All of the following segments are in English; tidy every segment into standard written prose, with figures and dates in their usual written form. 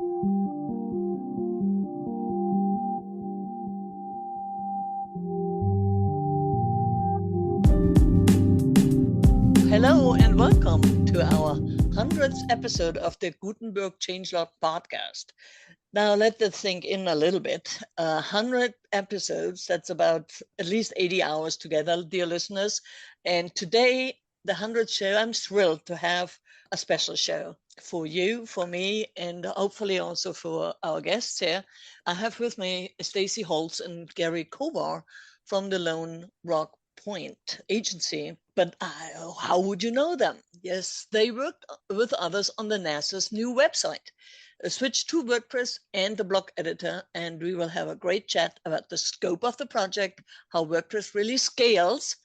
Hello and welcome to our 100th episode of the Gutenberg Changelog podcast. Now let that sink in a little bit. 100 episodes, that's about at least 80 hours together, dear listeners. And today, the 100th show, I'm thrilled to have a special show for you, for me, and hopefully also for our guests here. I have with me Stacey Holtz and Gary Kovar from the Lone Rock Point agency. But how would you know them? Yes, they worked with others on the NASA's new website. Switch to WordPress and the blog editor, and we will have a great chat about the scope of the project, how WordPress really scales,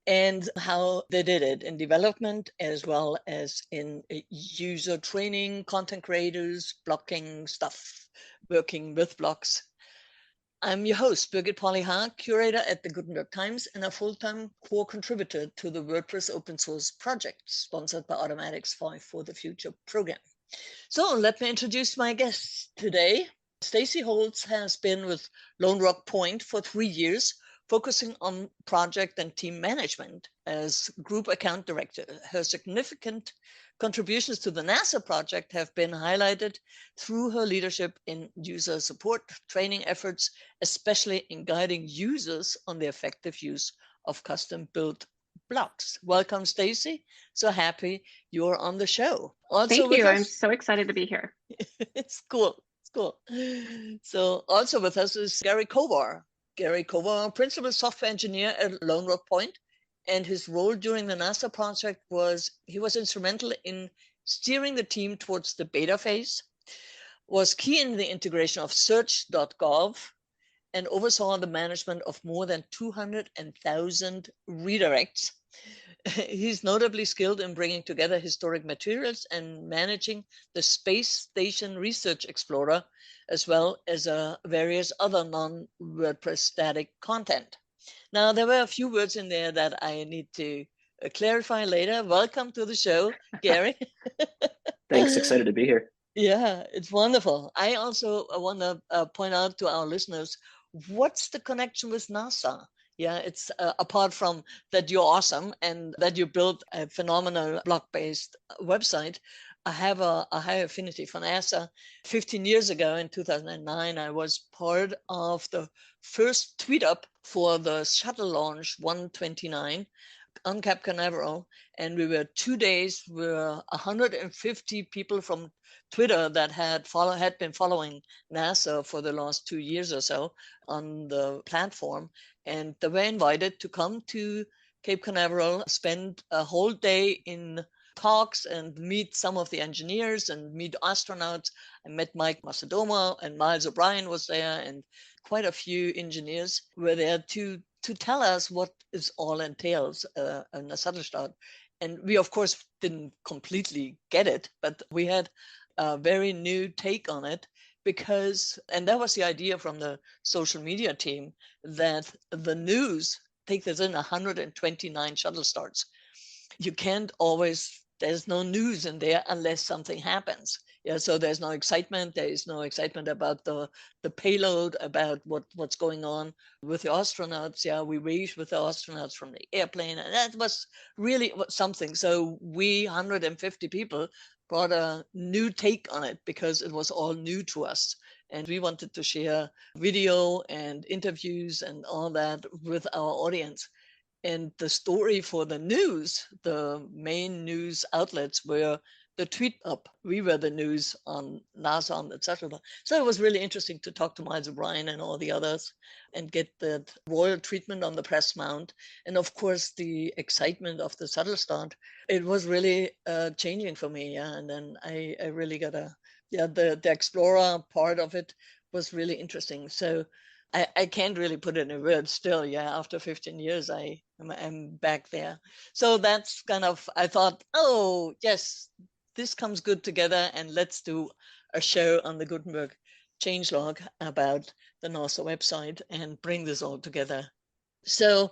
and how they did it in development as well as in user training, content creators, blogging stuff, working with blogs. I'm your host, Birgit Polly-Haar, curator at the Gutenberg Times and a full-time core contributor to the WordPress open source project sponsored by Automatic's 5 for the Future program. So let me introduce my guests today. Stacey Holtz has been with Lone Rock Point for 3 years, focusing on project and team management as group account director. Her significant contributions to the NASA project have been highlighted through her leadership in user support training efforts, especially in guiding users on the effective use of custom-built blocks. Welcome, Stacey. So happy you're on the show. Also Thank with you. us, I'm so excited to be here. it's cool. It's cool. So also with us is Gary Kovar. Gary Kovar, principal software engineer at Lone Rock Point, and his role during the NASA project was he was instrumental in steering the team towards the beta phase, was key in the integration of search.gov, and oversaw the management of more than 200,000 redirects. He's notably skilled in bringing together historic materials and managing the Space Station Research Explorer, as well as various other non-WordPress static content. Now, there were a few words in there that I need to clarify later. Welcome to the show, Gary. Thanks, excited to be here. Yeah, it's wonderful. I also want to point out to our listeners, what's the connection with NASA? Yeah, it's apart from that you're awesome and that you built a phenomenal blog-based website. I have a high affinity for NASA. 15 years ago in 2009, I was part of the first tweet up for the shuttle launch 129 on Cape Canaveral, and we were 2 days. We were 150 people from Twitter that had been following NASA for the last 2 years or so on the platform, and they were invited to come to Cape Canaveral, spend a whole day in talks and meet some of the engineers and meet astronauts. I met Mike Macedoma and Miles O'Brien was there, and quite a few engineers were there to tell us what it all entails in a shuttle start. And we, of course, didn't completely get it, but we had a very new take on it because, and that was the idea from the social media team, that the news takes us in 129 shuttle starts. You can't always, there's no news in there unless something happens. Yeah, so there's no excitement. There is no excitement about the payload, about what's going on with the astronauts. Yeah, we waved with the astronauts from the airplane, and that was really something. So we 150 people brought a new take on it because it was all new to us. And we wanted to share video and interviews and all that with our audience. And the story for the news, the main news outlets were the tweet up. We were the news on NASA, etc. So it was really interesting to talk to Miles O'Brien and all the others and get that royal treatment on the press mount. And of course, the excitement of the shuttle start. It was really changing for me. Yeah. And then I really got the Explorer part of it was really interesting. So I can't really put it in words still. Yeah, after 15 years, I'm back there. So that's kind of, I thought, oh, yes, this comes good together, and let's do a show on the Gutenberg changelog about the NASA website and bring this all together. So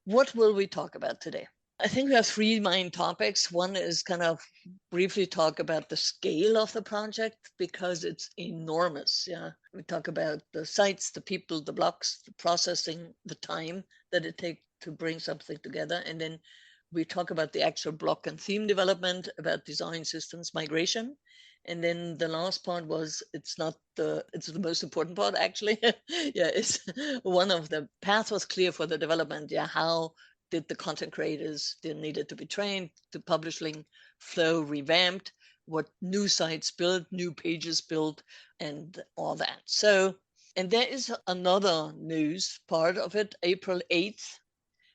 what will we talk about today? I think we have three main topics. One is kind of briefly talk about the scale of the project because it's enormous. Yeah. We talk about the sites, the people, the blocks, the processing, the time that it takes to bring something together. And then we talk about the actual block and theme development, about design systems migration. And then the last part was it's the most important part actually. Yeah, it's one of the path was clear for the development. Yeah, how did the content creators they needed to be trained, the publishing flow revamped, what new sites built, new pages built, and all that. So, and there is another news part of it, April 8th,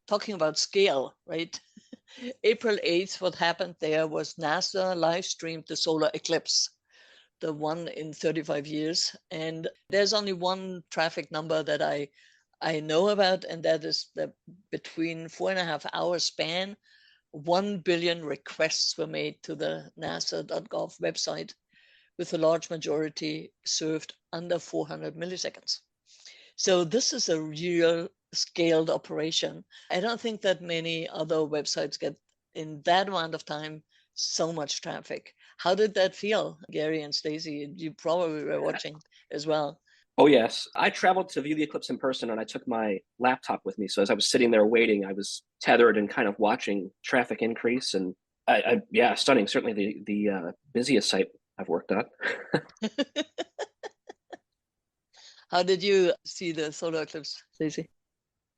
talking about scale, right? April 8th, what happened there was NASA live streamed the solar eclipse, the one in 35 years. And there's only one traffic number that I know about, and that is that between 4.5 hour span, 1 billion requests were made to the nasa.gov website, with a large majority served under 400 milliseconds. So this is a real scaled operation. I don't think that many other websites get in that amount of time so much traffic. How did that feel, Gary and Stacy? You probably were watching as well. Oh, yes. I traveled to view the eclipse in person and I took my laptop with me. So as I was sitting there waiting, I was tethered and kind of watching traffic increase. And yeah, stunning. Certainly the busiest site I've worked on. How did you see the solar eclipse, Stacey?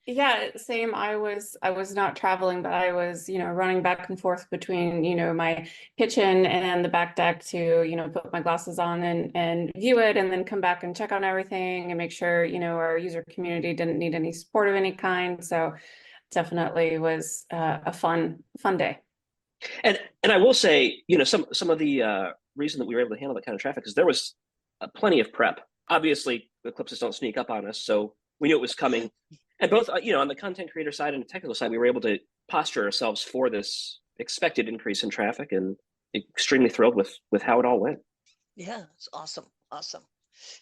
Yeah, same. I was not traveling, but I was, running back and forth between, my kitchen and the back deck to, put my glasses on and view it and then come back and check on everything and make sure, our user community didn't need any support of any kind. So definitely was a fun day. And I will say, some of the reason that we were able to handle that kind of traffic is there was plenty of prep. Obviously, eclipses don't sneak up on us, so we knew it was coming. And both, on the content creator side and the technical side, we were able to posture ourselves for this expected increase in traffic, and extremely thrilled with how it all went. Yeah, it's awesome. Awesome.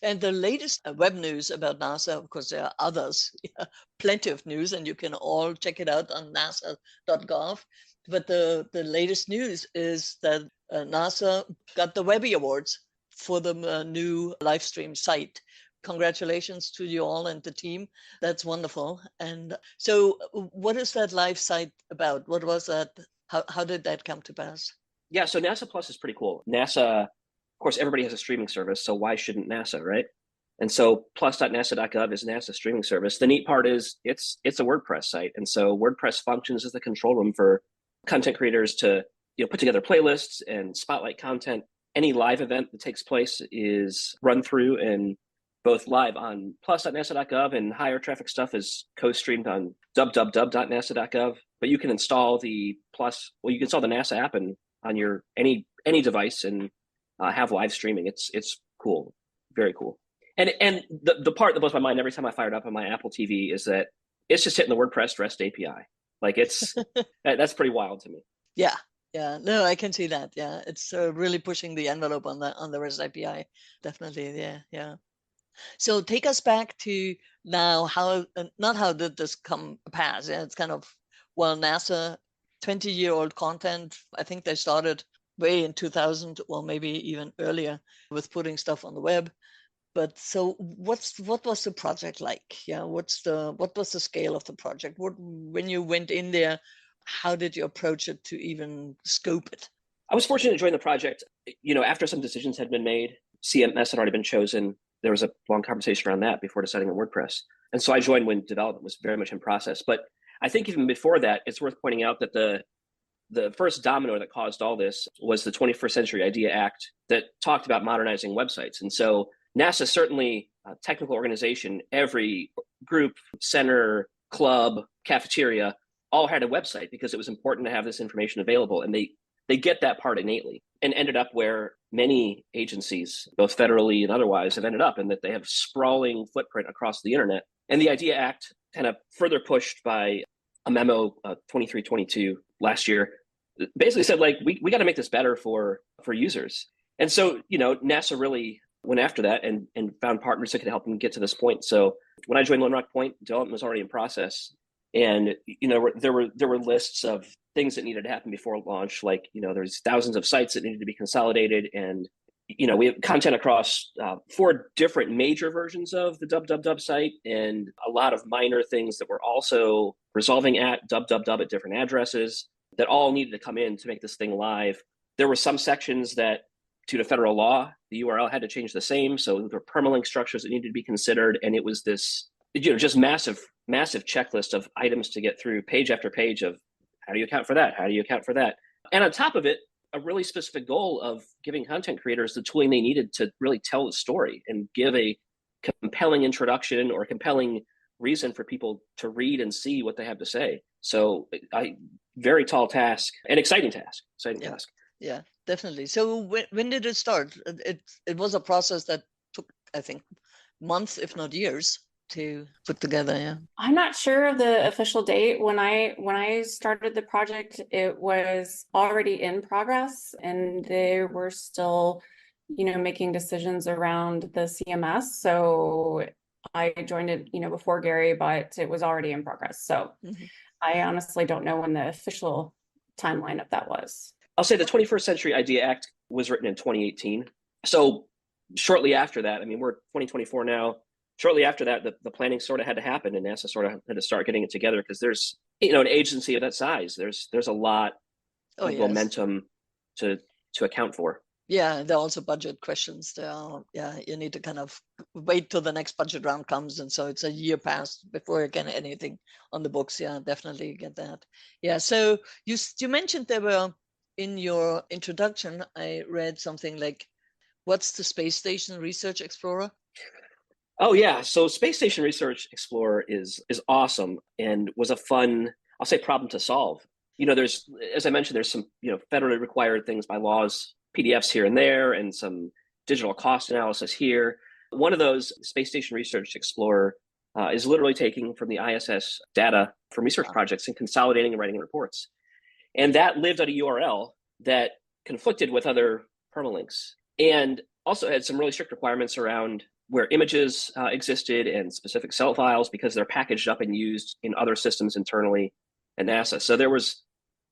And the latest web news about NASA, of course, there are others, yeah, plenty of news, and you can all check it out on nasa.gov. But the latest news is that NASA got the Webby Awards for the new live stream site. Congratulations to you all and the team. That's wonderful. And so what is that live site about? What was that? How did that come to pass? Yeah, so NASA Plus is pretty cool. NASA, of course, everybody has a streaming service, so why shouldn't NASA, right? And so plus.nasa.gov is NASA's streaming service. The neat part is it's a WordPress site. And so WordPress functions as the control room for content creators to put together playlists and spotlight content. Any live event that takes place is run through and both live on plus.nasa.gov, and higher traffic stuff is co-streamed on www.nasa.gov. But you can install you can install the NASA app and on your any device and have live streaming. It's cool, very cool. And the part that blows my mind every time I fire it up on my Apple TV is that it's just hitting the WordPress REST API. Like that's pretty wild to me. Yeah. Yeah, no, I can see that. Yeah, it's really pushing the envelope on the REST API. Definitely, yeah. So take us back to now. Not how did this come pass? Yeah, it's kind of NASA, 20-year-old content. I think they started way in 2000 or maybe even earlier with putting stuff on the web. But so what was the project like? Yeah, what was the scale of the project? When you went in there, how did you approach it to even scope it? I was fortunate to join the project, after some decisions had been made. CMS had already been chosen. There was a long conversation around that before deciding on WordPress. And so I joined when development was very much in process. But I think even before that, it's worth pointing out that the first domino that caused all this was the 21st Century Idea Act that talked about modernizing websites. And so NASA, certainly a technical organization, every group, center, club, cafeteria, all had a website because it was important to have this information available. And they get that part innately, and ended up where many agencies, both federally and otherwise, have ended up, in that they have sprawling footprint across the internet. And the IDEA Act, kind of further pushed by a memo 2322 last year, basically said, like, we got to make this better for users. And so, NASA really went after that and found partners that could help them get to this point. So when I joined Lone Rock Point, development was already in process. And, there were lists of things that needed to happen before launch. Like, there's thousands of sites that needed to be consolidated, and we have content across 4 different major versions of the www site, and a lot of minor things that we're also resolving at www at different addresses that all needed to come in to make this thing live. There were some sections that, due to federal law, the URL had to change the same. So there were permalink structures that needed to be considered. And it was this, just massive checklist of items to get through, page after page of how do you account for that? How do you account for that? And on top of it, a really specific goal of giving content creators the tooling they needed to really tell the story and give a compelling introduction or a compelling reason for people to read and see what they have to say. So very tall task and exciting task. Task. Yeah, definitely. So when did it start? It was a process that took, I think, months, if not years, to put together. Yeah. I'm not sure of the official date. When I started the project, it was already in progress, and they were still, making decisions around the CMS. So I joined it, before Gary, but it was already in progress. So I honestly don't know when the official timeline of that was. I'll say the 21st Century Idea Act was written in 2018. So shortly after that, we're 2024 now. Shortly after that, the planning sort of had to happen, and NASA sort of had to start getting it together, because there's, an agency of that size. There's a lot of momentum to account for. Yeah, there are also budget questions. You need to kind of wait till the next budget round comes, and so it's a year past before you get anything on the books. Yeah, definitely get that. Yeah, so you mentioned there were, in your introduction, I read something like, what's the Space Station Research Explorer? Oh yeah, so Space Station Research Explorer is awesome and was a fun, I'll say, problem to solve. There's, as I mentioned, there's some federally required things by laws, PDFs here and there, and some digital cost analysis here. One of those, Space Station Research Explorer, is literally taking from the ISS data from research projects and consolidating and writing reports. And that lived at a URL that conflicted with other permalinks, and also had some really strict requirements around where images existed and specific cell files, because they're packaged up and used in other systems internally at NASA. So there was,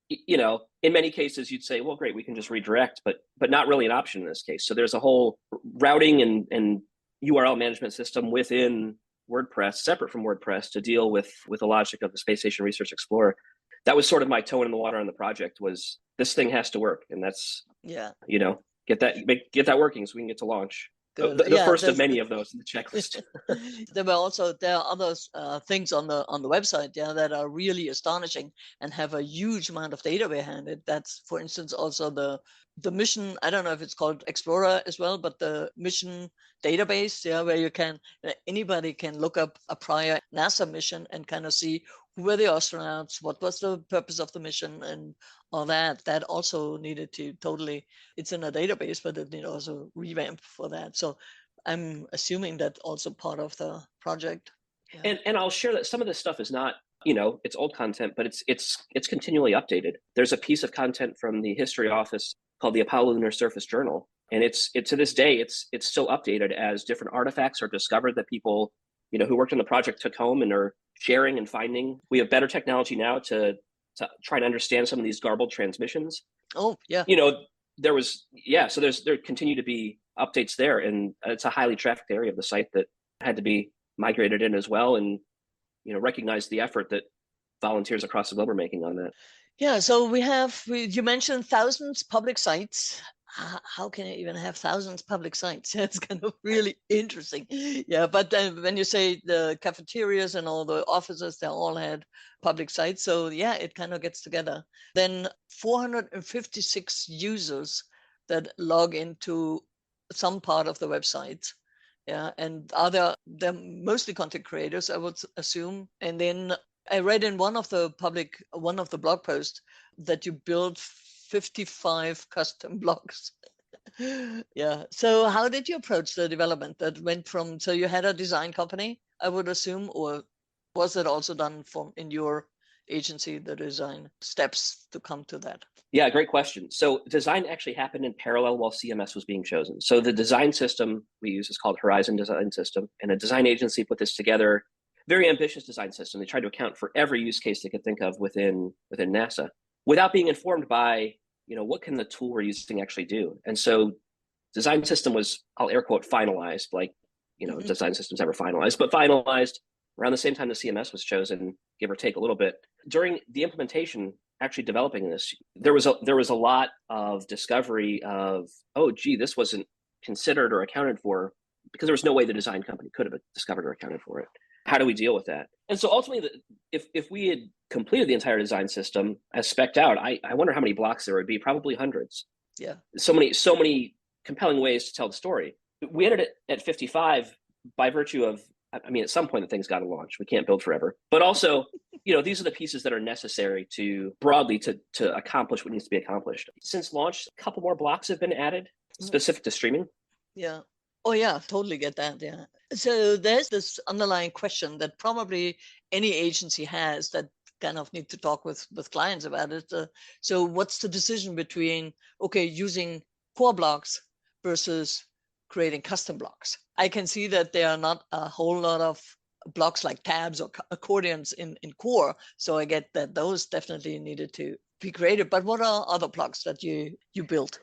in many cases you'd say, well, great, we can just redirect, but not really an option in this case. So there's a whole routing and URL management system within WordPress, separate from WordPress, to deal with the logic of the Space Station Research Explorer. That was sort of my toe in the water on the project, was this thing has to work. And that's, get that working so we can get to launch. The first of many of those in the checklist. There are other things on the website, that are really astonishing and have a huge amount of data behind it. That's, for instance, also the mission. I don't know if it's called Explorer as well, but the mission database, where anybody can look up a prior NASA mission and kind of see who were the astronauts, what was the purpose of the mission, and all that. That also needed to it's in a database, but it needed also revamp for that. So I'm assuming that also part of the project. Yeah. And I'll share that some of this stuff is not, it's old content, but it's continually updated. There's a piece of content from the history office called the Apollo Lunar Surface Journal. And it's to this day, it's still updated as different artifacts are discovered that people, who worked on the project took home and are sharing and finding. We have better technology now to try to understand some of these garbled transmissions. Oh, yeah. So there continue to be updates there, and it's a highly trafficked area of the site that had to be migrated in as well, and recognize the effort that volunteers across the globe are making on that. Yeah, so you mentioned thousands public sites. How can you even have thousands public sites? It's kind of really interesting. Yeah, but when you say the cafeterias and all the offices, they all had public sites. So yeah, it kind of gets together. Then 456 users that log into some part of the website. Yeah, and they're mostly content creators, I would assume. And then I read in one of the blog posts that you built 55 custom blogs. Yeah. So how did you approach the development that went from, so you had a design company, I would assume, or was it also done in your agency, the design steps to come to that? Yeah, great question. So design actually happened in parallel while CMS was being chosen. So the design system we use is called Horizon Design System, and a design agency put this together. Very ambitious design system. They tried to account for every use case they could think of within NASA. without being informed by, what can the tool we're using actually do? And so design system was, I'll air quote, finalized, like, design systems ever finalized, but finalized around the same time the CMS was chosen, give or take a little bit. During the implementation, actually developing this, there was a lot of discovery of, oh, gee, this wasn't considered or accounted for, because there was no way the design company could have discovered or accounted for it. How do we deal with that? And so ultimately, if we had completed the entire design system as spec'd out, I wonder how many blocks there would be. Probably hundreds. Yeah. So many compelling ways to tell the story. We ended it at 55 by virtue of, at some point the thing's got to launch. We can't build forever. But also, these are the pieces that are necessary to broadly to accomplish what needs to be accomplished. Since launch, a couple more blocks have been added specific to streaming. Yeah. Oh, yeah, totally get that. Yeah. So there's this underlying question that probably any agency has that kind of need to talk with clients about it. So what's the decision between, okay, using core blocks versus creating custom blocks? I can see that there are not a whole lot of blocks like tabs or accordions in core. So I get that those definitely needed to be created. But what are other blocks that you built?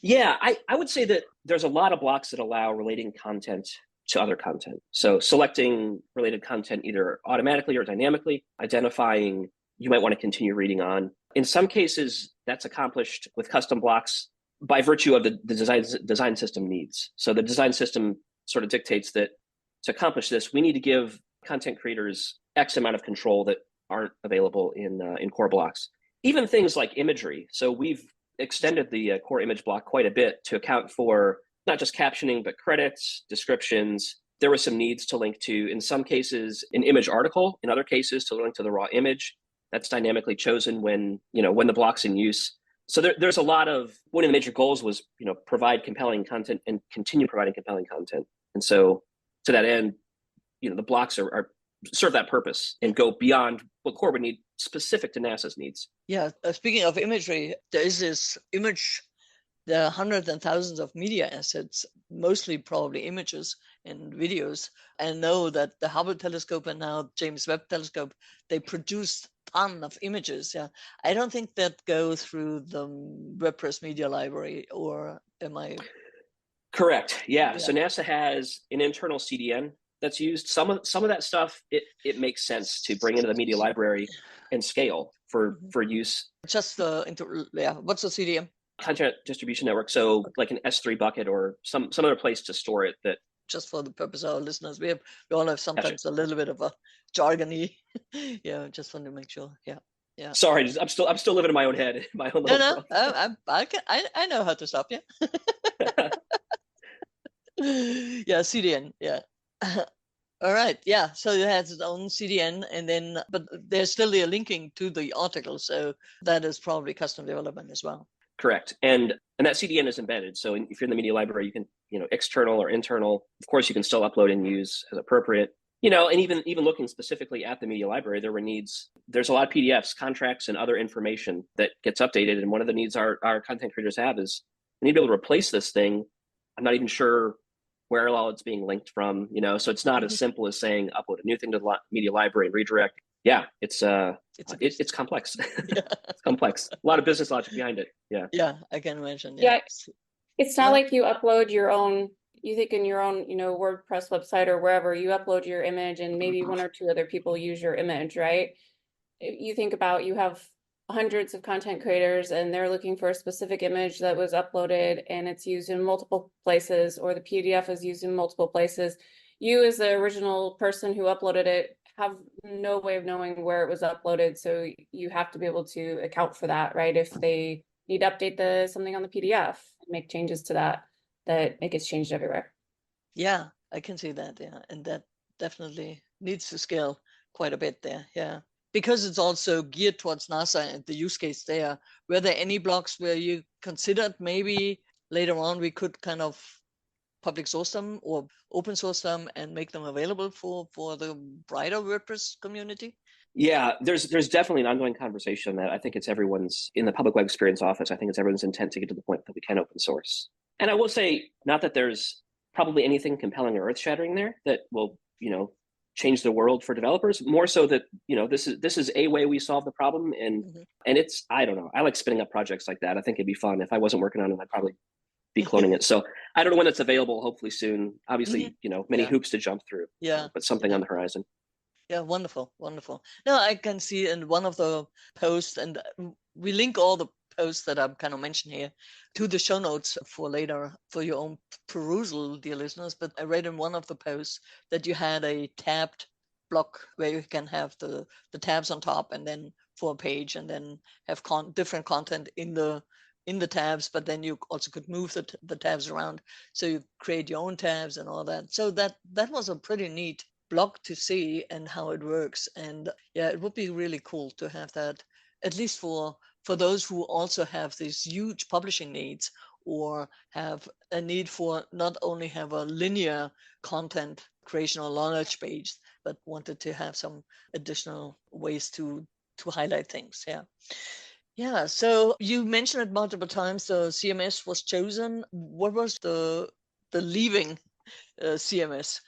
Yeah, I would say that there's a lot of blocks that allow relating content to other content. So selecting related content either automatically or dynamically, identifying you might want to continue reading on. In some cases, that's accomplished with custom blocks by virtue of the design system needs. So the design system sort of dictates that to accomplish this, we need to give content creators X amount of control that aren't available in core blocks. Even things like imagery. So we've extended the core image block quite a bit to account for not just captioning, but credits, descriptions. There were some needs to link to, in some cases, an image article, in other cases, to link to the raw image. That's dynamically chosen when the block's in use. So there's a lot of, one of the major goals was, provide compelling content and continue providing compelling content. And so to that end, the blocks are serve that purpose and go beyond what core would need specific to NASA's needs. Yeah. Speaking of imagery, there is this image, there are hundreds and thousands of media assets, mostly probably images and videos. I know that the Hubble telescope and now James Webb telescope, they produce a ton of images. Yeah. I don't think that go through the WordPress media library, or am I? Correct. Yeah. So NASA has an internal CDN that's used. Some of that stuff, it makes sense to bring into the media library and scale for use. Just what's the CDN? Content distribution network. So like an S3 bucket or some other place to store it. That just for the purpose of our listeners, we all have sometimes a little bit of a jargony. Yeah, just want to make sure. Yeah. Sorry, I'm still living in my own head. My own little no. I know how to stop you. Yeah, CDN. Yeah. All right. Yeah. So it has its own CDN, and then, but there's still a linking to the article, so that is probably custom development as well. Correct. And that CDN is embedded. So if you're in the media library, you can, external or internal, of course, you can still upload and use as appropriate. And even looking specifically at the media library, there's a lot of PDFs, contracts, and other information that gets updated. And one of the needs our content creators have is they need to be able to replace this thing. I'm not even sure where all it's being linked from, so it's not as simple as saying upload a new thing to the media library and redirect. Yeah, it's complex. Yeah. It's complex. A lot of business logic behind it. Yeah. Yeah, I can imagine. Yeah. It's not like you upload your own, you think in your own, WordPress website or wherever, you upload your image and maybe one or two other people use your image, right? You think about, you have hundreds of content creators and they're looking for a specific image that was uploaded and it's used in multiple places, or the PDF is used in multiple places. You as the original person who uploaded it have no way of knowing where it was uploaded. So you have to be able to account for that, right? If they need to update something on the PDF, make changes to that it gets changed everywhere. Yeah, I can see that. Yeah. And that definitely needs to scale quite a bit there. Yeah. Because it's also geared towards NASA and the use case there. Were there any blocks where you considered maybe later on we could kind of public source them or open source them and make them available for the brighter WordPress community? Yeah, there's definitely an ongoing conversation that I think it's everyone's, in the public web experience office, I think it's everyone's intent to get to the point that we can open source. And I will say, not that there's probably anything compelling or earth-shattering there that will, change the world for developers, more so that, this is a way we solve the problem. And it's, I don't know, I like spinning up projects like that. I think it'd be fun. If I wasn't working on it, I'd probably be cloning it. So I don't know when it's available, hopefully soon. Obviously, many hoops to jump through, but something on the horizon. Yeah, wonderful, wonderful. No, I can see in one of the posts, and we link all the posts that I'm kind of mentioning here to the show notes for later for your own perusal, dear listeners. But I read in one of the posts that you had a tabbed block where you can have the tabs on top, and then for a page, and then have different content in the tabs, but then you also could move the tabs around, so you create your own tabs and all that. So that was a pretty neat blog to see and how it works. And yeah, it would be really cool to have that, at least for those who also have these huge publishing needs, or have a need for not only have a linear content creation or knowledge base, but wanted to have some additional ways to highlight things. Yeah, so you mentioned it multiple times, the CMS was chosen. What was the leaving CMS?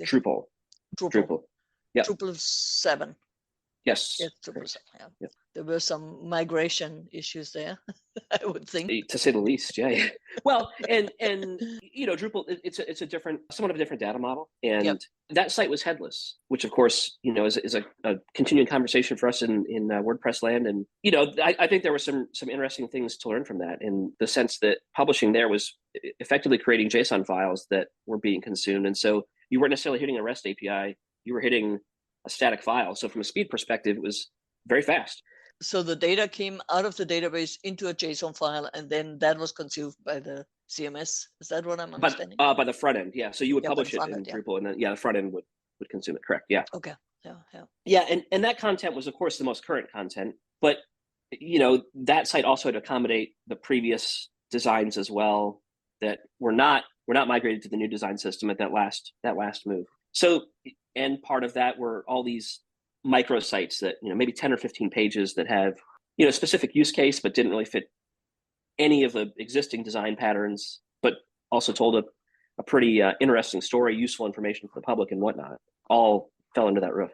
Drupal. Yeah. Drupal 7. Yes. Yes, Drupal 7. Yeah. There were some migration issues there, I would think. To say the least, yeah. Well, and Drupal, it's a different, somewhat of a different data model, and that site was headless, which of course, is a continuing conversation for us in WordPress land. And I think there were some interesting things to learn from that, in the sense that publishing there was effectively creating JSON files that were being consumed, and so you weren't necessarily hitting a REST API, you were hitting a static file. So from a speed perspective, it was very fast. So the data came out of the database into a JSON file, and then that was consumed by the CMS. Is that what I'm understanding? By the front end, yeah. So you would publish it in Drupal, and then the front end would consume it. Correct. Yeah. Okay. Yeah, and that content was, of course, the most current content, but that site also had to accommodate the previous designs as well that were not migrated to the new design system at that last move. So, and part of that were all these microsites that maybe 10 or 15 pages that have specific use case, but didn't really fit any of the existing design patterns, but also told a pretty interesting story, useful information for the public and whatnot, all fell into that roof.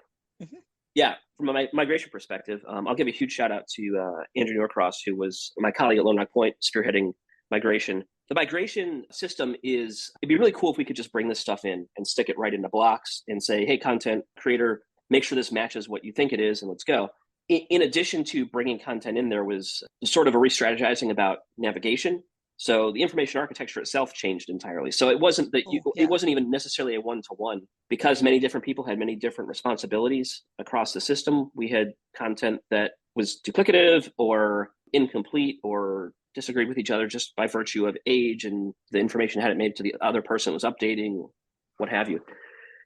Yeah, from a migration perspective, I'll give a huge shout out to Andrew Norcross, who was my colleague at Lone Rock Point, spearheading migration. The migration system it'd be really cool if we could just bring this stuff in and stick it right into blocks and say, hey, content creator, make sure this matches what you think it is, and let's go. In addition to bringing content in, there was sort of a re-strategizing about navigation. So the information architecture itself changed entirely. So it wasn't that it wasn't even necessarily a one-to-one, because many different people had many different responsibilities across the system. We had content that was duplicative or incomplete or disagreed with each other just by virtue of age and the information hadn't made to the other person was updating, what have you.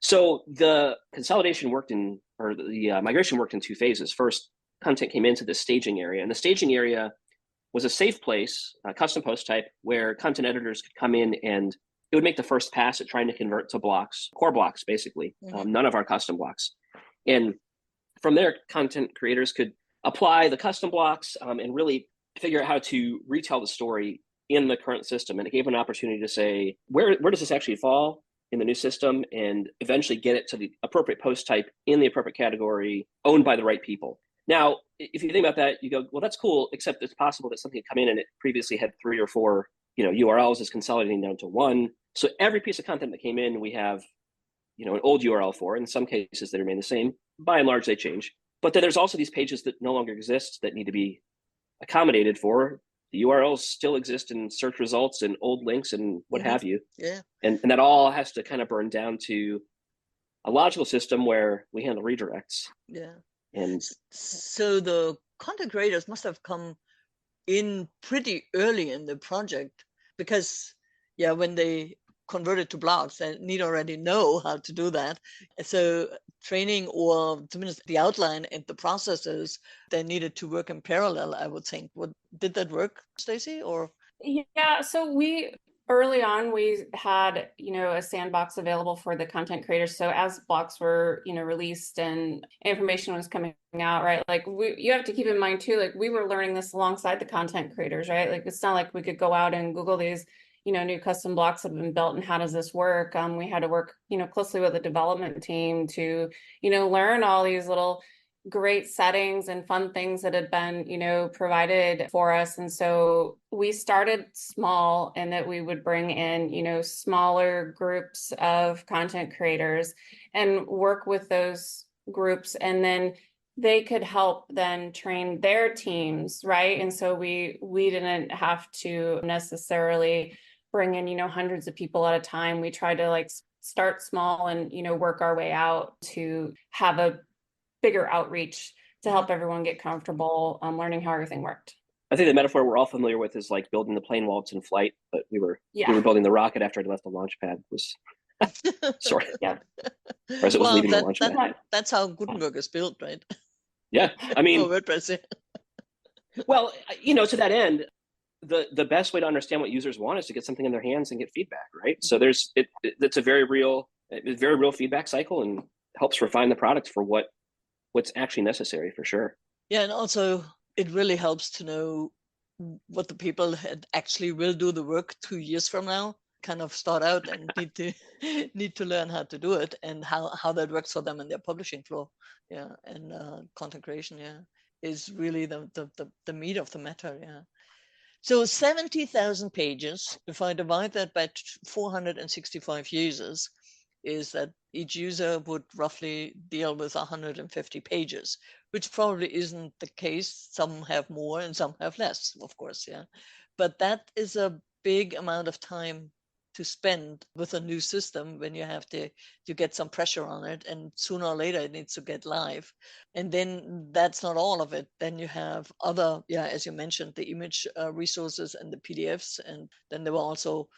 So the consolidation the migration worked in two phases. First, content came into the staging area, and the staging area was a safe place, a custom post type, where content editors could come in and it would make the first pass at trying to convert to blocks, core blocks, basically, none of our custom blocks. And from there, content creators could apply the custom blocks and really figure out how to retell the story in the current system. And it gave an opportunity to say, where does this actually fall in the new system, and eventually get it to the appropriate post type in the appropriate category, owned by the right people. Now, if you think about that, you go, well, that's cool, except it's possible that something come in and it previously had 3 or 4, URLs is consolidating down to 1. So every piece of content that came in, we have, an old URL for. In some cases, they remain the same. By and large, they change. But then there's also these pages that no longer exist that need to be accommodated for. The URLs still exist in search results and old links and what have you. Yeah. And that all has to kind of burn down to a logical system where we handle redirects. Yeah. And so the content creators must have come in pretty early in the project, because when they converted to blogs, they need already know how to do that. So training, or to minutes the outline and the processes, they needed to work in parallel, I would think. Did that work, Stacy? Or so early on, we had, a sandbox available for the content creators. So as blocks were, released and information was coming out, right? Like you have to keep in mind too, like we were learning this alongside the content creators, right? Like it's not like we could go out and Google these new custom blocks have been built and how does this work? We had to work, closely with the development team to, learn all these little great settings and fun things that had been, provided for us. And so we started small, and that we would bring in, smaller groups of content creators and work with those groups, and then they could help then train their teams, right? And so we didn't have to necessarily bring in, hundreds of people at a time. We tried to start small and, work our way out to have a bigger outreach to help everyone get comfortable learning how everything worked. I think the metaphor we're all familiar with is like building the plane while it's in flight, but we were building the rocket after it left the launch pad. Was sorry, yeah, or as it was leaving the launch pad. That's how Gutenberg is built, right? Yeah, I mean, WordPress. Yeah. Well, to that end, the best way to understand what users want is to get something in their hands and get feedback, right? So it's a very real feedback cycle, and helps refine the product for what's actually necessary, for sure. Yeah, and also it really helps to know what the people actually will do the work 2 years from now, kind of start out and need to learn how to do it, and how that works for them in their publishing flow. Yeah, and content creation, is really the meat of the matter. Yeah. So 70,000 pages, if I divide that by 465 users, is that each user would roughly deal with 150 pages, which probably isn't the case. Some have more and some have less, of course, yeah. But that is a big amount of time to spend with a new system when you get some pressure on it, and sooner or later it needs to get live. And then that's not all of it. Then you have other, as you mentioned, the image resources and the PDFs. And then there were also,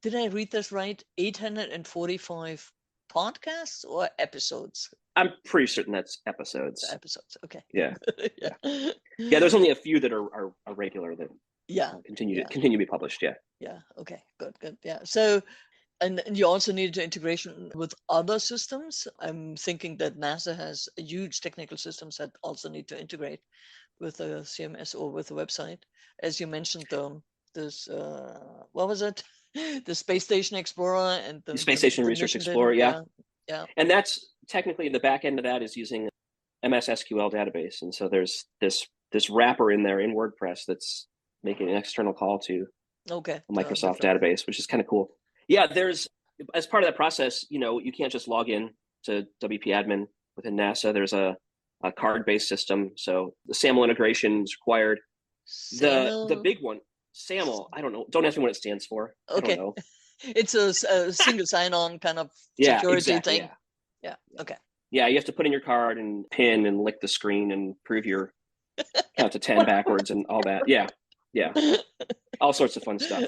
did I read this right? 845 podcasts or episodes? I'm pretty certain that's episodes. Episodes, okay. Yeah. Yeah. Yeah, there's only a few that are regular that continue to be published. Yeah. Okay. Good. Yeah. So, and you also need to integration with other systems. I'm thinking that NASA has huge technical systems that also need to integrate with a CMS or with a website. As you mentioned, this what was it? The Space Station Explorer and the Space Station Research Explorer. Yeah. And that's technically the back end of that is using MS SQL database, and so there's this wrapper in there in WordPress that's making an external call to a Microsoft database, which is kind of cool. Yeah, there's, as part of that process, you can't just log in to WP admin within NASA. There's a card-based system, so the SAML integration is required. The big one, SAML, I don't know. Don't ask me what it stands for. Okay. I don't know. It's a single sign-on kind of security thing. Yeah. Okay. Yeah, you have to put in your card and pin and lick the screen and prove your count to 10 backwards and all that. Yeah. All sorts of fun stuff.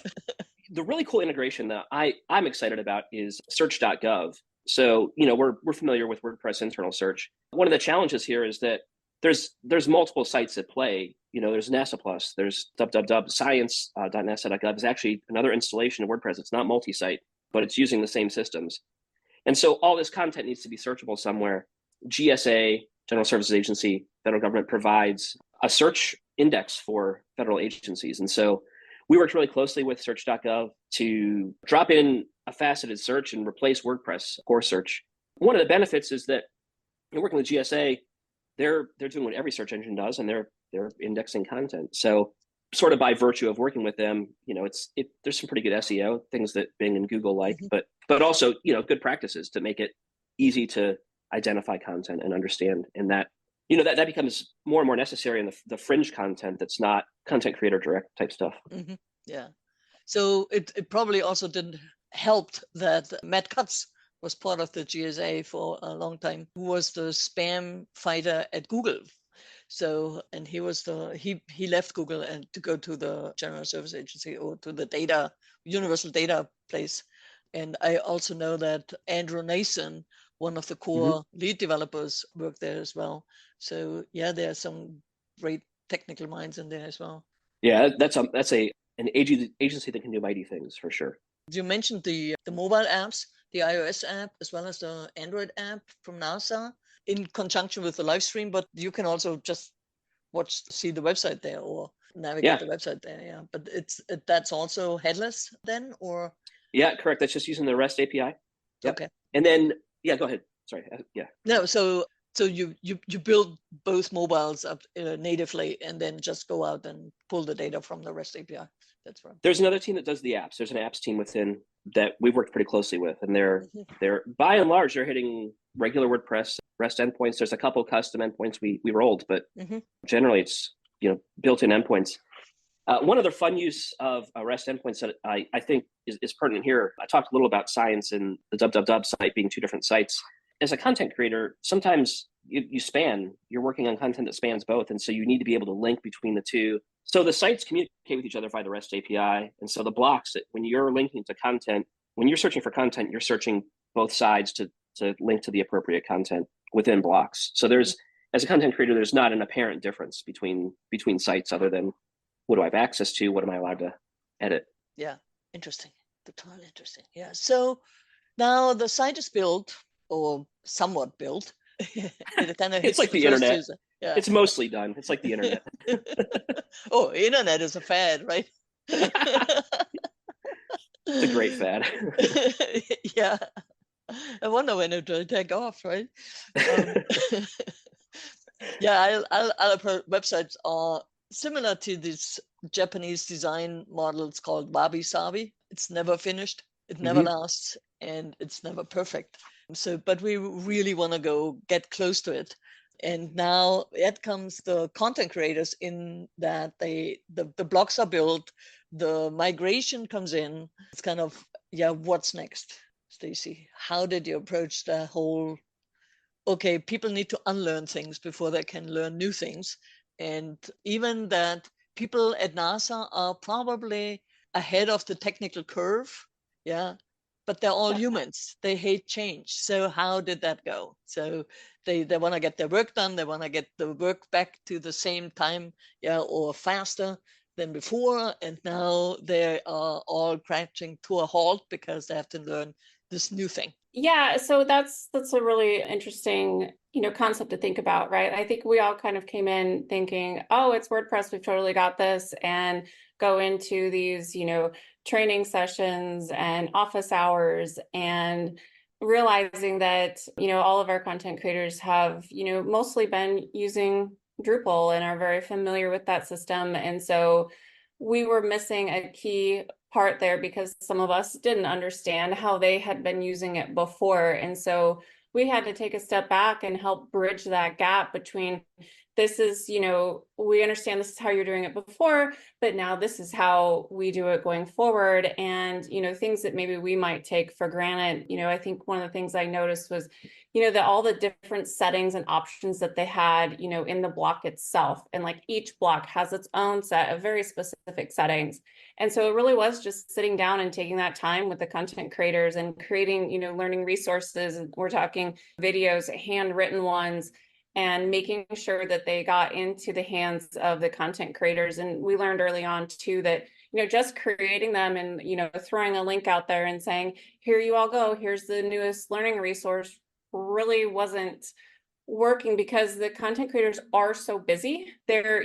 The really cool integration that I'm excited about is search.gov. So, we're familiar with WordPress internal search. One of the challenges here is that there's multiple sites at play. There's NASA Plus, there's science.nasa.gov is actually another installation of WordPress. It's not multi-site, but it's using the same systems. And so all this content needs to be searchable somewhere. GSA, General Services Agency, federal government, provides a search index for federal agencies. And so we worked really closely with search.gov to drop in a faceted search and replace WordPress core search. One of the benefits is that working with GSA, they're doing what every search engine does, and they're indexing content. So sort of by virtue of working with them, there's some pretty good SEO things that Bing and Google like, but also, good practices to make it easy to identify content and understand. And that, that becomes more and more necessary in the fringe content that's not content creator direct type stuff. Mm-hmm. Yeah. So it probably also didn't help that Matt Cutts was part of the GSA for a long time, who was the spam fighter at Google. So, and he was he left Google and to go to the General Service Agency or to the universal data place. And I also know that Andrew Nason, one of the core lead developers, worked there as well. So yeah, there are some great technical minds in there as well. Yeah, that's an agency that can do mighty things for sure. You mentioned the mobile apps, the iOS app, as well as the Android app from NASA in conjunction with the live stream, but you can also just see the website there or navigate Yeah. the website there. Yeah, but that's also headless then, or Yeah, correct. That's just using the REST API. Yep. okay. And then, yeah, go ahead. Sorry. Yeah. No, so you build both mobiles up natively, and then just go out and pull the data from the REST API. That's right. There's another team that does the apps. There's an apps team within that we've worked pretty closely with, and they're by and large they're hitting regular WordPress REST endpoints. There's a couple custom endpoints we rolled, but generally it's built-in endpoints. One other fun use of REST endpoints that I think is pertinent here. I talked a little about science and the www site being two different sites. As a content creator, sometimes you span. You're working on content that spans both, and so you need to be able to link between the two. So the sites communicate with each other via the REST API, and so the blocks that when you're linking to content, when you're searching for content, you're searching both sides to link to the appropriate content within blocks. So there's, as a content creator, there's not an apparent difference between sites other than what do I have access to? What am I allowed to edit? Yeah, interesting. Totally interesting. Yeah. So now the site is built or somewhat built. It kind of it's like the internet. user. Yeah. It's mostly done. It's like the internet. Oh, internet is a fad, right? It's a great fad. Yeah. I wonder when it will take off, right? Yeah, other websites are similar to these Japanese design models called wabi-sabi. It's never finished, it never lasts, and it's never perfect. So, but we really want to get close to it. And now it comes the content creators in that the blocks are built, the migration comes in. It's kind of, yeah, what's next, Stacy? How did you approach the whole, okay, people need to unlearn things before they can learn new things. And even that people at NASA are probably ahead of the technical curve. Yeah. But they're all humans. They hate change. So how did that go? So they want to get their work done. They want to get the work back to the same time, yeah, or faster than before. And now they are all crashing to a halt because they have to learn this new thing. Yeah, so that's a really interesting, concept to think about, right? I think we all kind of came in thinking, oh, it's WordPress, we've totally got this, and go into these, training sessions and office hours, and realizing that, all of our content creators have, mostly been using Drupal and are very familiar with that system. And so we were missing a key part there because some of us didn't understand how they had been using it before. And so we had to take a step back and help bridge that gap between this is, we understand this is how you're doing it before, but now this is how we do it going forward. And, things that maybe we might take for granted. I think one of the things I noticed was, that all the different settings and options that they had, in the block itself. And like each block has its own set of very specific settings. And so it really was just sitting down and taking that time with the content creators and creating, learning resources. We're talking videos, handwritten ones, and making sure that they got into the hands of the content creators. And we learned early on too that, just creating them and, throwing a link out there and saying, here you all go, here's the newest learning resource, really wasn't working because the content creators are so busy. They're,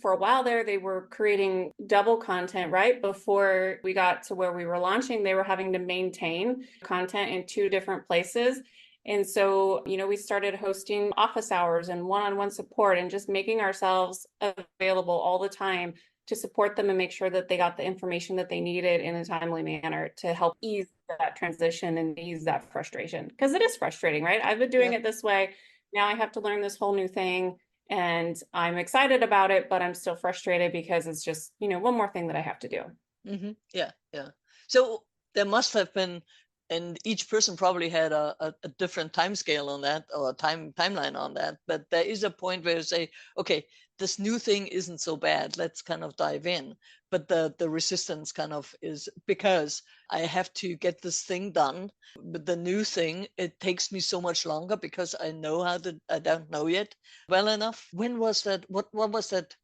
for a while there, they were creating double content, right? Before we got to where we were launching, they were having to maintain content in two different places. And so, we started hosting office hours and one-on-one support and just making ourselves available all the time to support them and make sure that they got the information that they needed in a timely manner to help ease that transition and ease that frustration. Because it is frustrating, right? I've been doing it this way. Now I have to learn this whole new thing and I'm excited about it, but I'm still frustrated because it's just, one more thing that I have to do. Mm-hmm. Yeah. Yeah. So there must have been, and each person probably had a different time scale on that or timeline on that. But there is a point where you say, okay, this new thing isn't so bad. Let's kind of dive in. But the resistance kind of is because I have to get this thing done. But the new thing, it takes me so much longer because I don't know yet well enough. When was that? What was that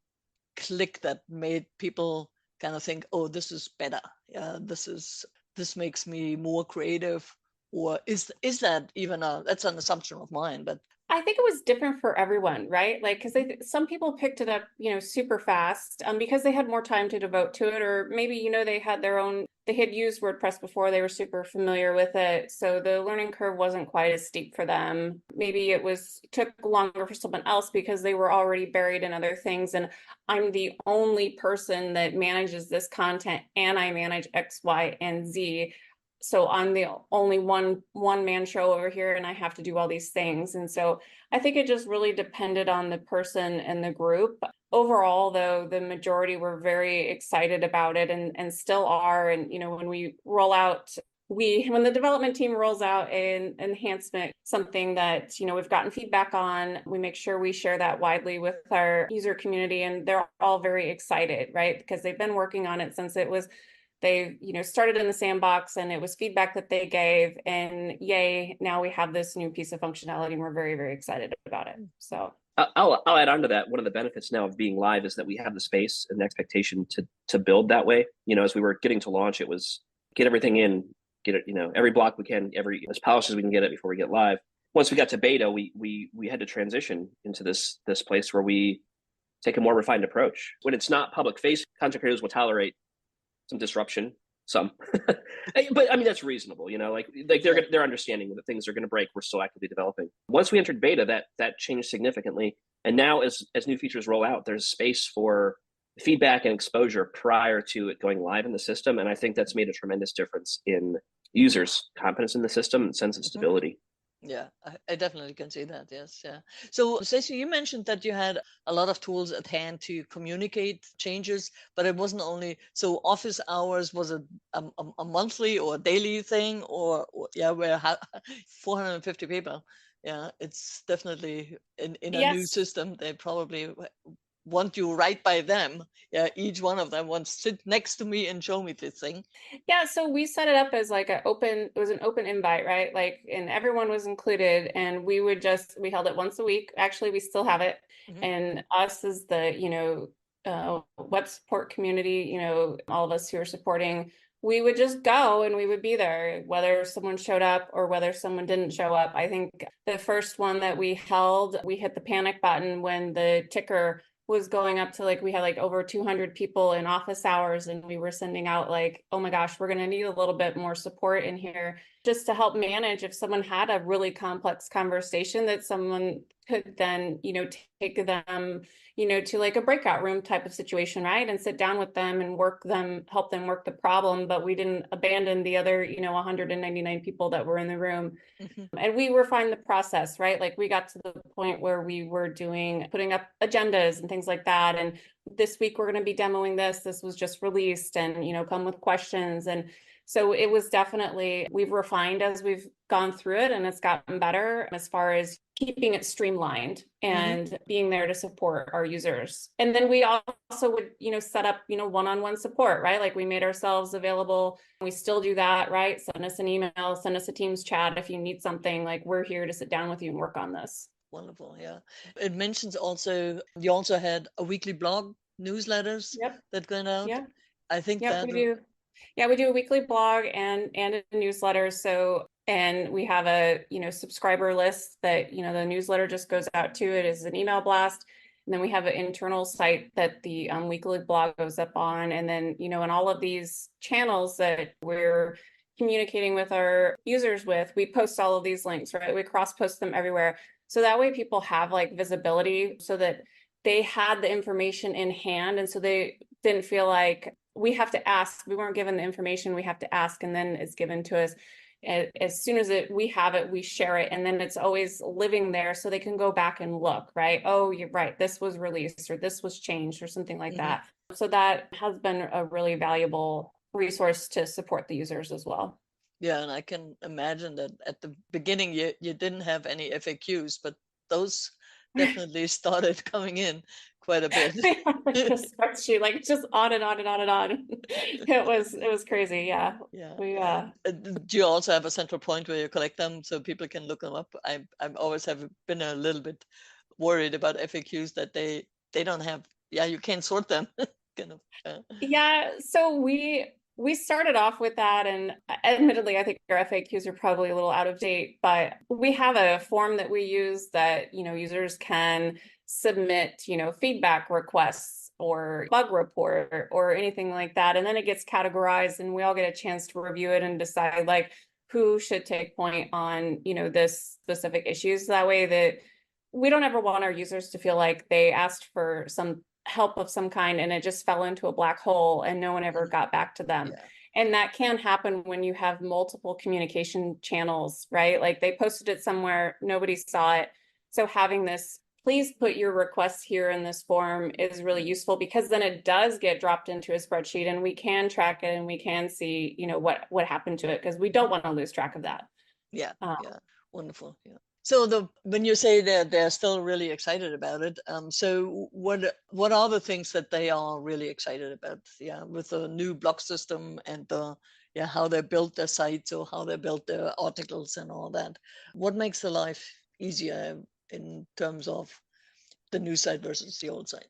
click that made people kind of think, oh, this is better? Yeah, this makes me more creative? Or is that even that's an assumption of mine, but I think it was different for everyone, right? Like, because some people picked it up, super fast, because they had more time to devote to it, or maybe, they had used WordPress before, they were super familiar with it. So the learning curve wasn't quite as steep for them. Maybe took longer for someone else because they were already buried in other things. And I'm the only person that manages this content, and I manage X, Y, and Z. So I'm the only one man show over here, and I have to do all these things. And so I think it just really depended on the person and the group. Overall, though, the majority were very excited about it, and still are. And when we roll out, when the development team rolls out an enhancement, something that we've gotten feedback on, we make sure we share that widely with our user community, and they're all very excited, right? Because they've been working on it since they started in the sandbox, and it was feedback that they gave, and yay, now we have this new piece of functionality, and we're very, very excited about it. So I'll add on to that. One of the benefits now of being live is that we have the space and the expectation to build that way. As we were getting to launch, it was get everything in, get it, every block we can, as polished as we can get it before we get live. Once we got to beta, we had to transition into this place where we take a more refined approach. When it's not public facing, content creators will tolerate some disruption, but I mean, that's reasonable, like they're understanding that things are going to break. We're still actively developing. Once we entered beta, that changed significantly. And now as new features roll out, there's space for feedback and exposure prior to it going live in the system. And I think that's made a tremendous difference in users' confidence in the system and sense of stability. Yeah, I definitely can see that. Yes. Yeah. So, Stacey, you mentioned that you had a lot of tools at hand to communicate changes, but it wasn't only so office hours was a monthly or daily thing, yeah, where 450 people. Yeah, it's definitely in a new system. They probably want you right by them. Yeah, each one of them wants to sit next to me and show me this thing. Yeah, so we set it up as like it was an open invite, right? Like, and everyone was included, and we held it once a week. Actually, we still have it. And us as the, web support community, all of us who are supporting, we would just go and we would be there, whether someone showed up or whether someone didn't show up. I think the first one that we held, we hit the panic button when the ticker was going up to we had over 200 people in office hours, and we were sending out oh my gosh, we're going to need a little bit more support in here just to help manage if someone had a really complex conversation, that someone could then take them to a breakout room type of situation, right, and sit down with them and help them work the problem. But we didn't abandon the other 199 people that were in the room. And we refined the process, right? We got to the point where we were putting up agendas and things like that. And this week we're going to be demoing this was just released, and come with questions. And so it was definitely, we've refined as we've gone through it, and it's gotten better as far as keeping it streamlined and being there to support our users. And then we also would, set up, one-on-one support, right? We made ourselves available. We still do that, right? Send us an email, send us a Teams chat if you need something. We're here to sit down with you and work on this. Wonderful. Yeah. It mentions also, you also had a weekly blog newsletters that went out. Yeah. I think that we do. Yeah, we do a weekly blog and a newsletter. So, and we have a, subscriber list that, the newsletter just goes out to. It is an email blast. And then we have an internal site that the weekly blog goes up on. And then, in all of these channels that we're communicating with our users with, we post all of these links, right? We cross post them everywhere. So that way people have visibility, so that they had the information in hand. And so they didn't feel like we have to ask. We weren't given the information, we have to ask, and then it's given to us. As soon as we have it, we share it, and then it's always living there, so they can go back and look, right? Oh, you're right, this was released, or this was changed, or something like that. So that has been a really valuable resource to support the users as well. Yeah, and I can imagine that at the beginning you didn't have any FAQs, but those definitely started coming in quite a bit. Just spreadsheet, just on and on and on and on. It was crazy. Yeah. Yeah. Do you also have a central point where you collect them so people can look them up? I always have been a little bit worried about FAQs that they don't have. Yeah, you can't sort them. Yeah. So we We started off with that, and admittedly, I think our FAQs are probably a little out of date, but we have a form that we use that, users can submit, feedback requests or bug report or anything like that. And then it gets categorized and we all get a chance to review it and decide like who should take point on, this specific issues. That way that we don't ever want our users to feel like they asked for some help of some kind and it just fell into a black hole and no one ever got back to them. Yeah. And that can happen when you have multiple communication channels, right? Like they posted it somewhere, nobody saw it. So having this, please put your requests here in this form is really useful, because then it does get dropped into a spreadsheet and we can track it and we can see, what happened to it, because we don't want to lose track of that. Yeah. Wonderful. Yeah. So when you say that they're still really excited about it, so what are the things that they are really excited about? Yeah, with the new block system and how they built their sites or how they built their articles and all that. What makes the life easier in terms of the new site versus the old site?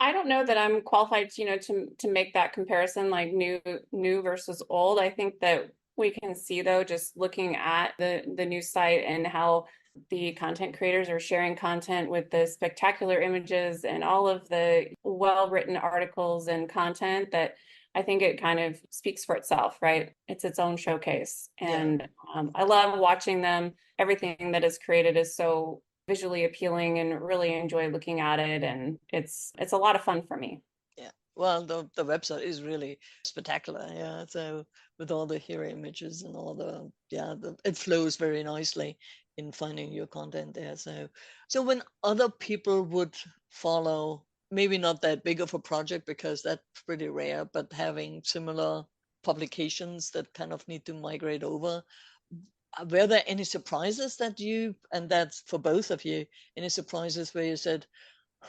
I don't know that I'm qualified, to make that comparison, like new versus old. I think that we can see, though, just looking at the new site and how the content creators are sharing content with the spectacular images and all of the well-written articles and content, that I think it kind of speaks for itself, right? It's its own showcase. And I love watching them. Everything that is created is so visually appealing and really enjoy looking at it. And it's a lot of fun for me. Yeah. Well, the website is really spectacular. Yeah. So with all the hero images and all it flows very nicely in finding your content there. So when other people would follow, maybe not that big of a project because that's pretty rare, but having similar publications that kind of need to migrate over, were there any surprises and that's for both of you, any surprises where you said,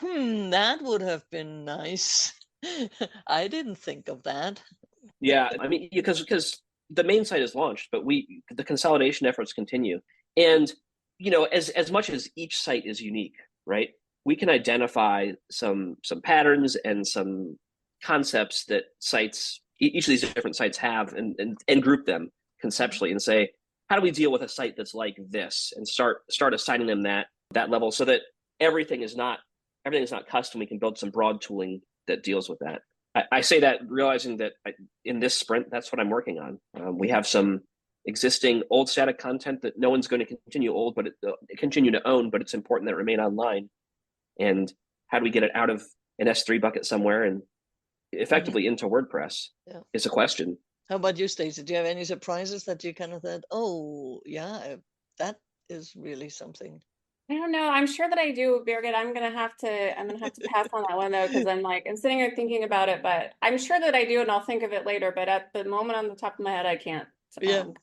that would have been nice? I didn't think of that. Yeah, I mean, because the main site is launched, but the consolidation efforts continue. And as much as each site is unique, right? We can identify some patterns and some concepts that each of these different sites have, and group them conceptually and say, how do we deal with a site that's like this, and start assigning them that level, so that everything is not custom. We can build some broad tooling that deals with that. I say that realizing that in this sprint, that's what I'm working on. We have some existing old static content that no one's going to continue to own, but it's important that it remain online. And how do we get it out of an S3 bucket somewhere and effectively into WordPress is a question. How about you, Stacey? Do you have any surprises that you kind of thought, oh, yeah, that is really something? I don't know. I'm sure that I do, Birgit. I'm gonna have to pass on that one, though, because I'm sitting here thinking about it, but I'm sure that I do, and I'll think of it later. But at the moment, on the top of my head, I can't.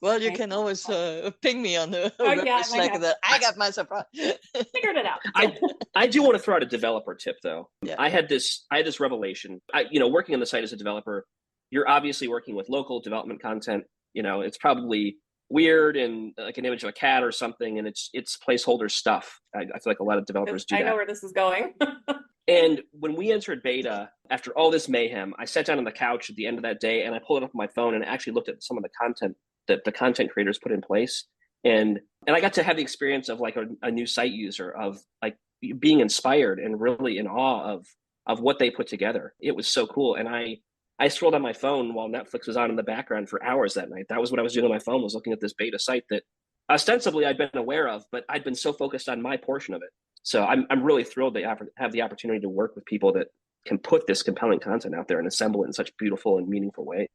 Well, you can always ping me on the Slack that I got my surprise. Figured it out. I do want to throw out a developer tip, though. Yeah. I had this revelation. Working on the site as a developer, you're obviously working with local development content. It's probably weird and like an image of a cat or something, and it's placeholder stuff. I feel like a lot of developers do that. I know where this is going. And when we entered beta, after all this mayhem, I sat down on the couch at the end of that day and I pulled it up on my phone and actually looked at some of the content that the content creators put in place. And I got to have the experience of like a new site user, of like being inspired and really in awe of what they put together. It was so cool. And I scrolled on my phone while Netflix was on in the background for hours that night. That was what I was doing on my phone, was looking at this beta site that ostensibly I'd been aware of, but I'd been so focused on my portion of it. So I'm really thrilled to have the opportunity to work with people that can put this compelling content out there and assemble it in such beautiful and meaningful ways.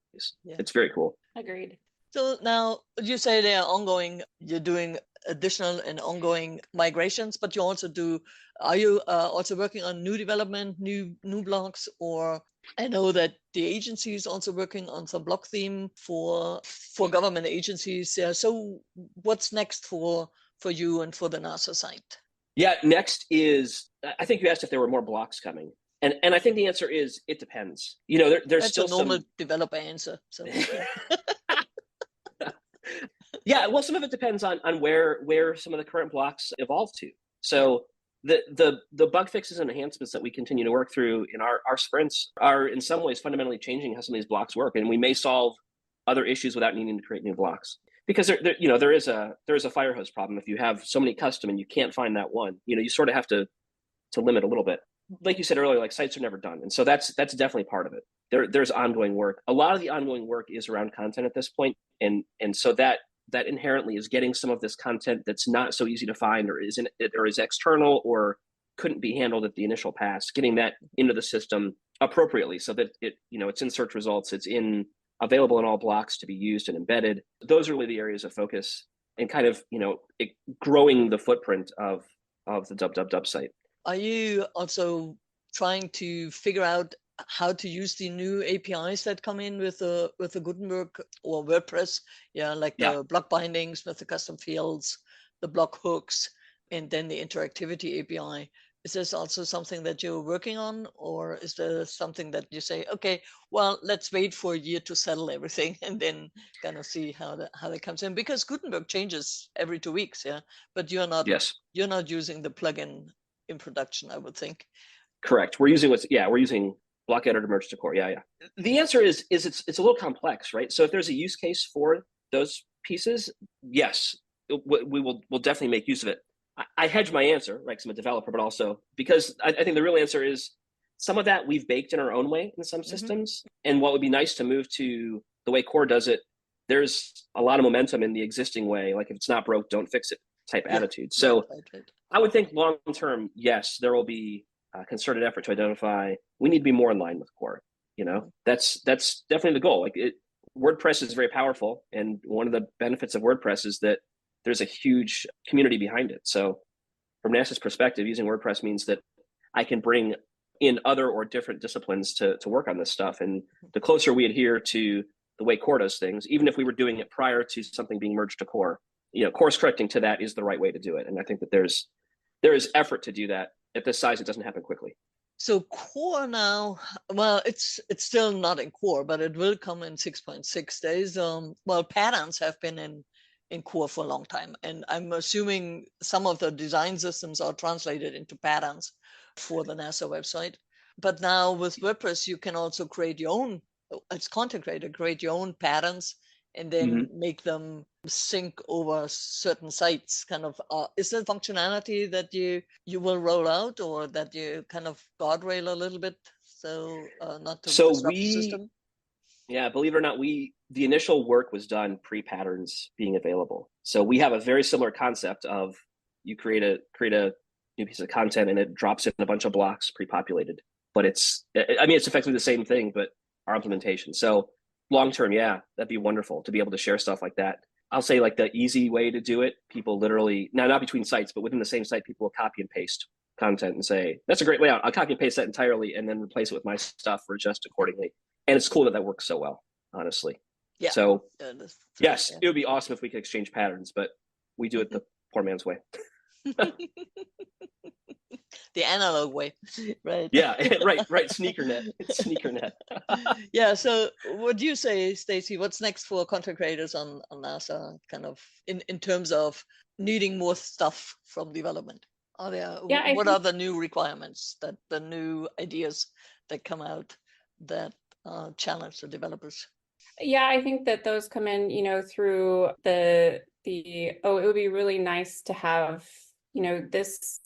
Yeah. It's very cool. Agreed. So now you say they are ongoing, you're doing additional and ongoing migrations, but you also are you also working on new development, new blocks? Or I know that the agency is also working on some block theme for government agencies. So what's next for you and for the NASA site? Yeah, next is, I think you asked if there were more blocks coming. And I think the answer is, it depends. There's That's still a normal developer answer. So. Yeah, well, some of it depends on where some of the current blocks evolve to. So The bug fixes and enhancements that we continue to work through in our sprints are in some ways fundamentally changing how some of these blocks work, and we may solve other issues without needing to create new blocks. Because there is a fire hose problem. If you have so many custom and you can't find that one, you sort of have to limit a little bit. Like you said earlier, like sites are never done, and so that's definitely part of it. There's ongoing work. A lot of the ongoing work is around content at this point, and so that inherently is getting some of this content that's not so easy to find, or is external, or couldn't be handled at the initial pass, getting that into the system appropriately so that it's in search results, it's available in all blocks to be used and embedded. Those are really the areas of focus, and kind of growing the footprint of the www site. Are you also trying to figure out how to use the new APIs that come in with the Gutenberg or WordPress? Like the block bindings with the custom fields, the block hooks, and then the interactivity API. Is this also something that you're working on, or is there something that you say, okay, well, let's wait for a year to settle everything and then kind of see how that comes in? Because Gutenberg changes every 2 weeks, but you're not using the plugin in production, I would think. Correct. We're using block editor merge to core. Yeah. The answer is it's a little complex, right? So if there's a use case for those pieces, yes, we'll definitely make use of it. I hedge my answer, right? Because I'm a developer, but also because I think the real answer is some of that we've baked in our own way in some systems. And what would be nice to move to the way core does it, there's a lot of momentum in the existing way. Like if it's not broke, don't fix it type attitude. So I would think long term, yes, there will be a concerted effort to identify we need to be more in line with core. That's definitely the goal. Like WordPress is very powerful, and one of the benefits of WordPress is that there's a huge community behind it. So from NASA's perspective, using WordPress means that I can bring in other or different disciplines to work on this stuff. And the closer we adhere to the way core does things, even if we were doing it prior to something being merged to core, course correcting to that is the right way to do it. And I think that there is effort to do that. At this size, it doesn't happen quickly. So core now, well, it's still not in core, but it will come in 6.6 days. Patterns have been in core for a long time, and I'm assuming some of the design systems are translated into patterns for the NASA website. But now with WordPress, you can also create your own, as content creator, create your own patterns and then make them sync over certain sites. Kind of, is there functionality that you will roll out, or that you kind of guardrail a little bit, so not to disrupt the system? Yeah, believe it or not, the initial work was done pre-patterns being available. So we have a very similar concept of you create a new piece of content and it drops in a bunch of blocks pre-populated. But it's effectively the same thing, but our implementation. So long term, that'd be wonderful to be able to share stuff like that. I'll say like the easy way to do it, people literally, now not between sites, but within the same site, people will copy and paste content and say, that's a great layout. I'll copy and paste that entirely and then replace it with my stuff or adjust accordingly. And it's cool that works so well, honestly. Yeah. So yes, it would be awesome if we could exchange patterns, but we do it the poor man's way. The analog way, right? Yeah, right. Sneakernet. It's sneakernet. Yeah. So what do you say, Stacy? What's next for content creators on NASA, kind of in terms of needing more stuff from development? What are the new requirements, that the new ideas that come out that challenge the developers? Yeah, I think that those come in, through it would be really nice to have,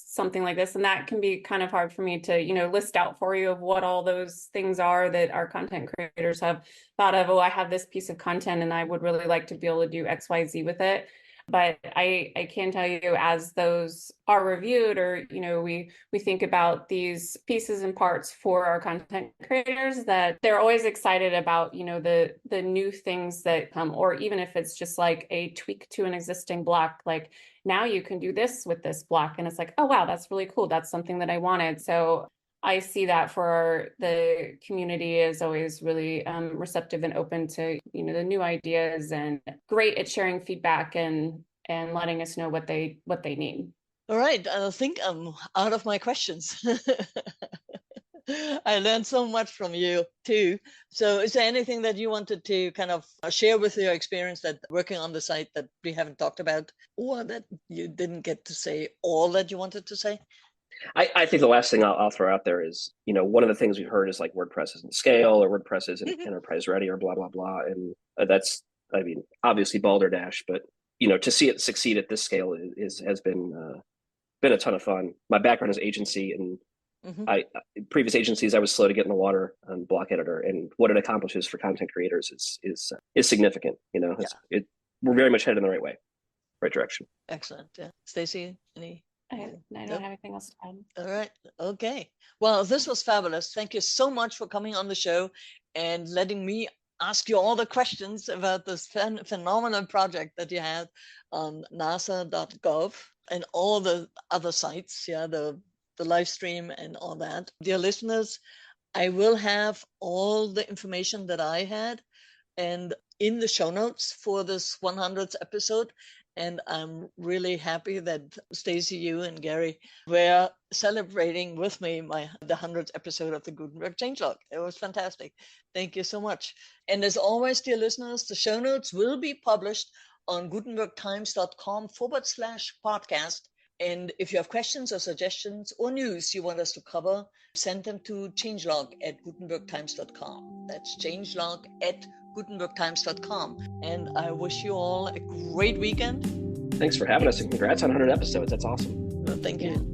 something like this. And that can be kind of hard for me to, list out for you of what all those things are that our content creators have thought of. Oh, I have this piece of content and I would really like to be able to do X, Y, Z with it. But I can tell you, as those are reviewed, or we think about these pieces and parts for our content creators, that they're always excited about the new things that come, or even if it's just like a tweak to an existing block, like now you can do this with this block, and it's like, oh wow, that's really cool, that's something that I wanted. So I see that for the community is always really receptive and open to the new ideas, and great at sharing feedback and letting us know what they need. All right, I think I'm out of my questions. I learned so much from you too. So is there anything that you wanted to kind of share with your experience that working on the site that we haven't talked about, or that you didn't get to say all that you wanted to say? I think the last thing I'll throw out there is, one of the things we've heard is like WordPress isn't scale or WordPress isn't enterprise ready or blah, blah, blah. And that's, I mean, obviously balderdash, but, to see it succeed at this scale has been a ton of fun. My background is agency, and previous agencies, I was slow to get in the water on block editor, and what it accomplishes for content creators is significant. We're very much headed in the right direction. Excellent. Yeah. Stacey, any? I don't have anything else to add. All right. Okay. Well, this was fabulous. Thank you so much for coming on the show and letting me ask you all the questions about this phenomenal project that you had on nasa.gov and all the other sites. Yeah, the live stream and all that. Dear listeners, I will have all the information that I had and in the show notes for this 100th episode. And I'm really happy that Stacey, you and Gary were celebrating with me the 100th episode of the Gutenberg Changelog. It was fantastic. Thank you so much. And as always, dear listeners, the show notes will be published on gutenbergtimes.com/podcast. And if you have questions or suggestions or news you want us to cover, send them to changelog@gutenbergtimes.com. That's changelog@gutenbergtimes.com. And I wish you all a great weekend. Thanks for having us, and congrats on 100 episodes. That's awesome. Well, thank you.